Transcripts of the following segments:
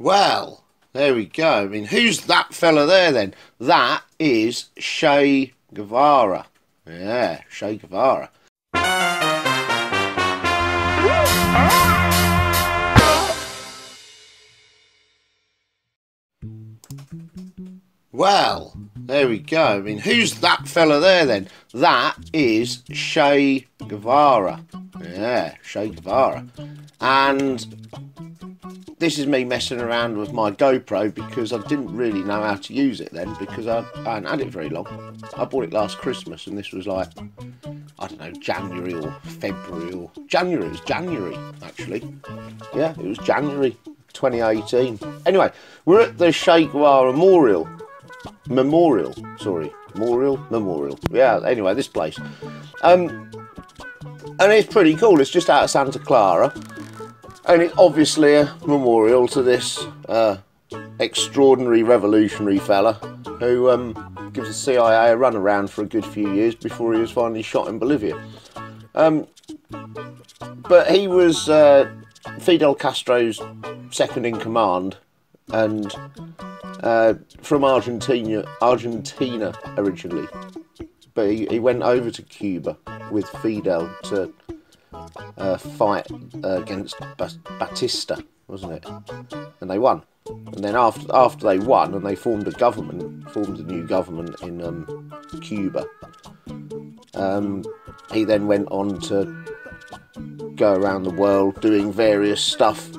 Well, there we go. I mean, who's that fella there then? That is Che Guevara. Yeah, Che Guevara. Well, there we go. I mean, who's that fella there then? That is Che Guevara. Yeah, Che Guevara. And this is me messing around with my GoPro because I didn't really know how to use it then, because I hadn't had it very long. I bought it last Christmas and this was like, I don't know, January or February or January. It was January, actually. Yeah, it was January 2018. Anyway, we're at the Che Guevara Memorial. Yeah, anyway, this place. And it's pretty cool. It's just out of Santa Clara. And it's obviously a memorial to this extraordinary revolutionary fella who gives the CIA a run around for a good few years before he was finally shot in Bolivia. But he was Fidel Castro's second in command, and from Argentina originally. But he went over to Cuba with Fidel to fight against Batista, wasn't it? And they won. And then after they won and they formed a new government in Cuba, he then went on to go around the world doing various stuff,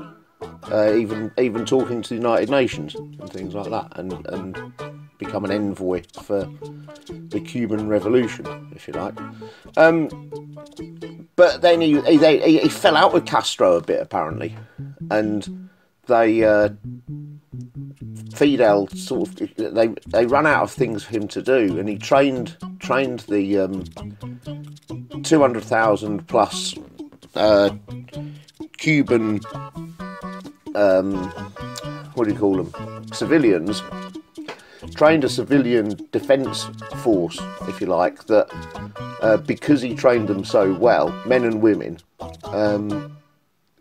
even talking to the United Nations and things like that, and become an envoy for the Cuban Revolution, if you like. But then he fell out with Castro a bit, apparently, and Fidel sort of they ran out of things for him to do, and he trained the 200,000 plus Cuban what do you call them, civilians. Trained a civilian defence force, if you like, that because he trained them so well, men and women,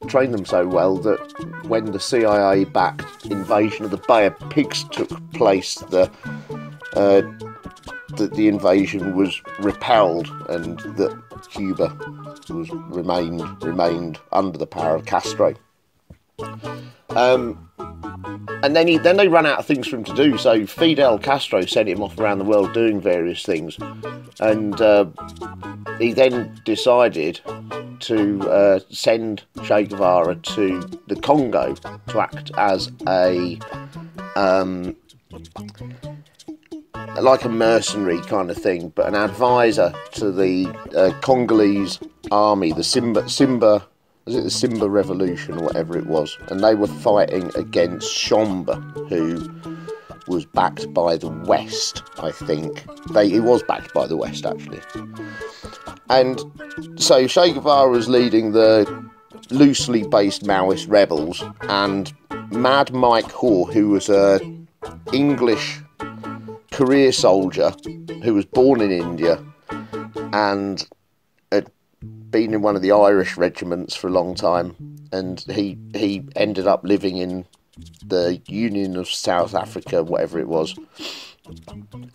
trained them so well that when the CIA-backed invasion of the Bay of Pigs took place, the invasion was repelled, and that Cuba remained under the power of Castro. And then they ran out of things for him to do, so Fidel Castro sent him off around the world doing various things, and he then decided to send Che Guevara to the Congo to act as like a mercenary kind of thing, but an advisor to the Congolese army, the Simba. Was it the Simba Revolution or whatever it was? And they were fighting against Chomba, who was backed by the West, I think. He was backed by the West, actually. And so Che Guevara was leading the loosely based Maoist rebels, and Mad Mike Hoare, who was an English career soldier who was born in India and been in one of the Irish regiments for a long time, and he ended up living in the Union of South Africa, whatever it was,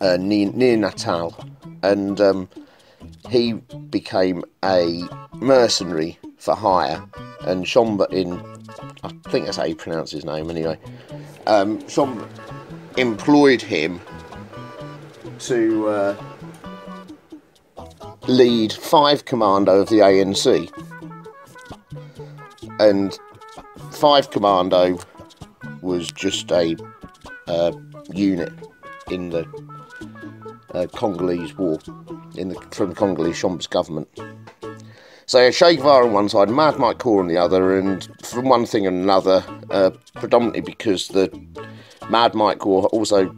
near Natal, and he became a mercenary for hire, and Chomba, I think that's how you pronounce his name anyway, Chomba employed him to lead 5 Commando of the ANC, and 5 Commando was just a unit in the Congolese war, from the Congolese Chomba's government. So Che Guevara on one side, Mad Mike Hoare on the other, and from one thing and another, predominantly because the Mad Mike Hoare also,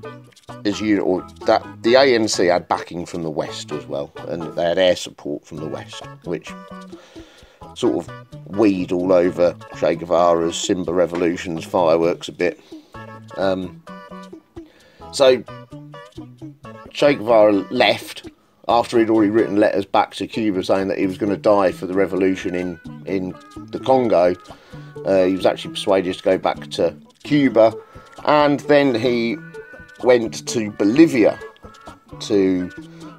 that the ANC had backing from the West as well, and they had air support from the West, which sort of weed all over Che Guevara's Simba Revolution's fireworks a bit. So Che Guevara left after he'd already written letters back to Cuba saying that he was going to die for the revolution in the Congo. He was actually persuaded to go back to Cuba, and then he went to Bolivia to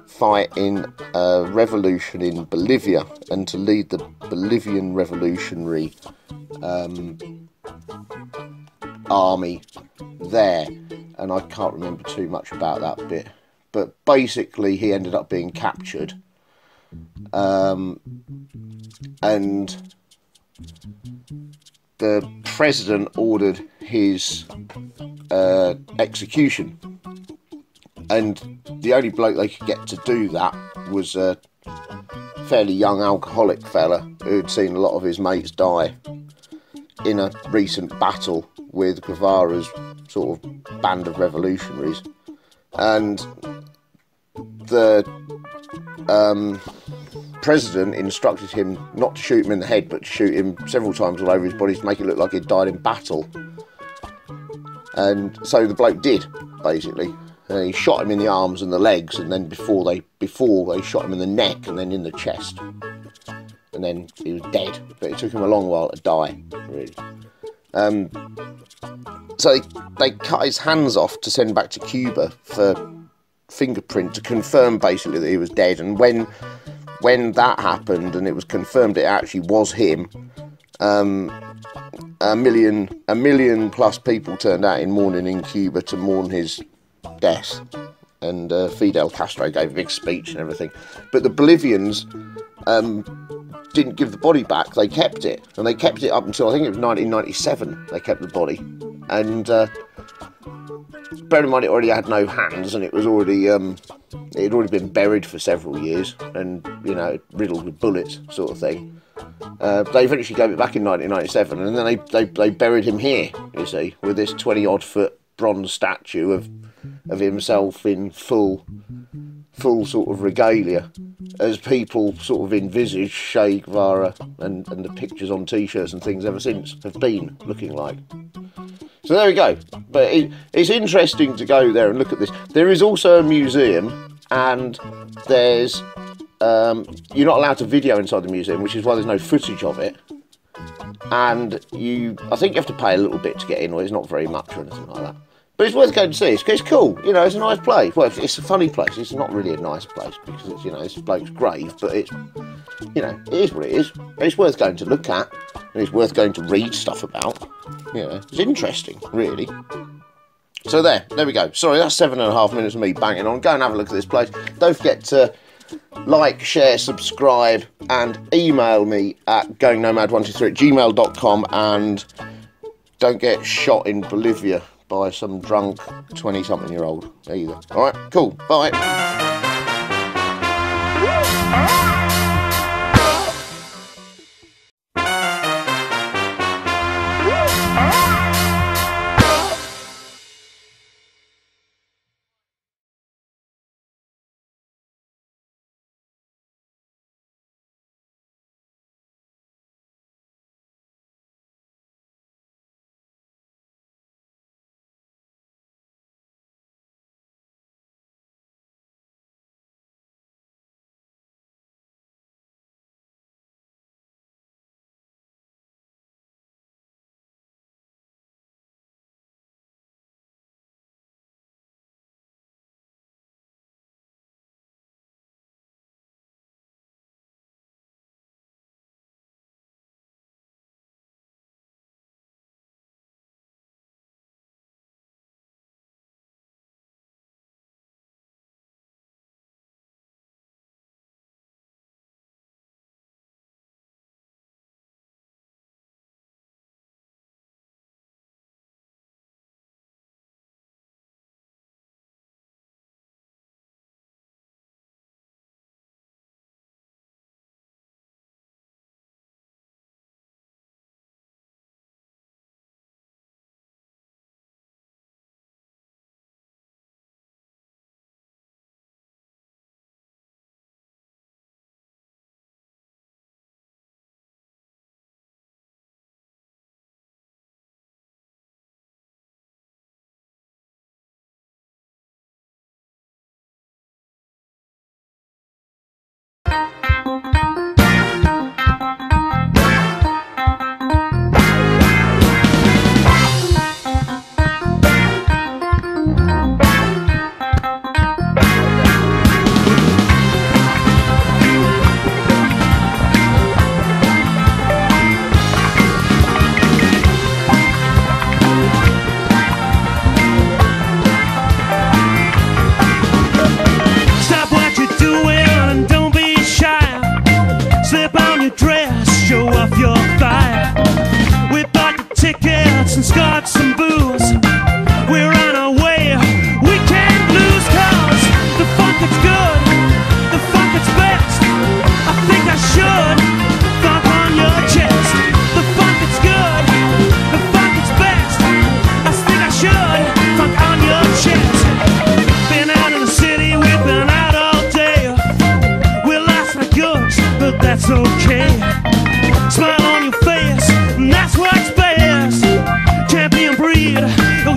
fight in a revolution in Bolivia and to lead the Bolivian revolutionary army there. And I can't remember too much about that bit, but basically he ended up being captured, and the president ordered his execution, and the only bloke they could get to do that was a fairly young alcoholic fella who'd seen a lot of his mates die in a recent battle with Guevara's sort of band of revolutionaries. And the president instructed him not to shoot him in the head, but to shoot him several times all over his body to make it look like he'd died in battle. And so the bloke did, basically. And he shot him in the arms and the legs, and then before they shot him in the neck and then in the chest. And then he was dead, but it took him a long while to die, really. So they cut his hands off to send back to Cuba for fingerprint to confirm basically that he was dead. And when that happened and it was confirmed it actually was him, a million plus people turned out in mourning in Cuba to mourn his death. And Fidel Castro gave a big speech and everything. But the Bolivians didn't give the body back. They kept it, and they kept it up until I think it was 1997. They kept the body, and bear in mind it already had no hands, and it was already it had already been buried for several years, and you know, riddled with bullets, sort of thing. They eventually gave it back in 1997, and then they buried him here. You see, with this 20-odd foot bronze statue of himself in full sort of regalia, as people sort of envisage Che Guevara and the pictures on t-shirts and things ever since have been looking like. So there we go. But it's interesting to go there and look at this. There is also a museum, and there's you're not allowed to video inside the museum, which is why there's no footage of it. And I think you have to pay a little bit to get in, or it's not very much or anything like that. But it's worth going to see. It's cool, you know. It's a nice place. Well, it's a funny place. It's not really a nice place because it's, you know, it's a bloke's grave. But it's, you know, it is what it is. It's worth going to look at, and it's worth going to read stuff about. You know, it's interesting, really. So there we go. Sorry, that's 7.5 minutes of me banging on. Go and have a look at this place. Don't forget to like, share, subscribe, and email me at goingnomad123@gmail.com, and don't get shot in Bolivia by some drunk 20-something-year-old either. Alright, cool, bye.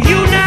you now.